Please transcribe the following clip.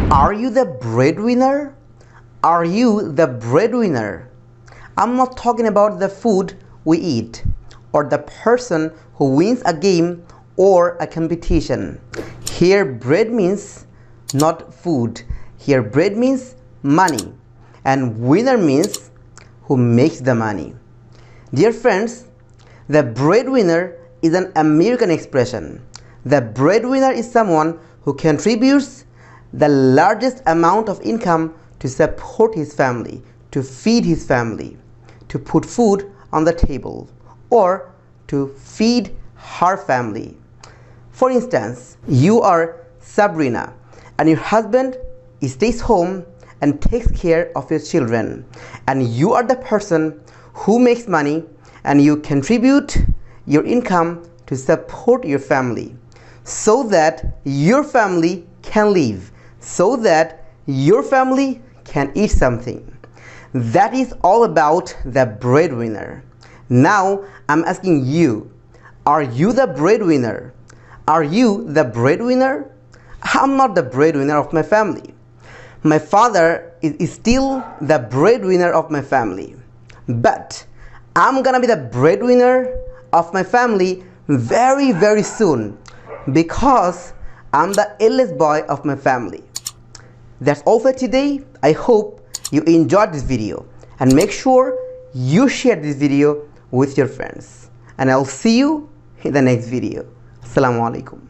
Are you the breadwinner? Are you the breadwinner? I'm not talking about the food we eat or the person who wins a game or a competition. Here bread means not food. Here bread means money, and winner means who makes the money. Dear friends, the breadwinner is an American expression. The breadwinner is someone who contributes the largest amount of income to support his family, to feed his family, to put food on the table, or to feed her family. For instance, you are Sabrina and your husband stays home and takes care of your children, and you are the person who makes money and you contribute your income to support your family so that your family can live, so that your family can eat something. That is all about the breadwinner. Now I'm asking you, are you the breadwinner? Are you the breadwinner? I'm not the breadwinner of my family. My father is still the breadwinner of my family. But I'm gonna be the breadwinner of my family very, very soon because I'm the eldest boy of my family. That's all for today. I hope you enjoyed this video and make sure you share this video with your friends. And I'll see you in the next video. Assalamu alaikum.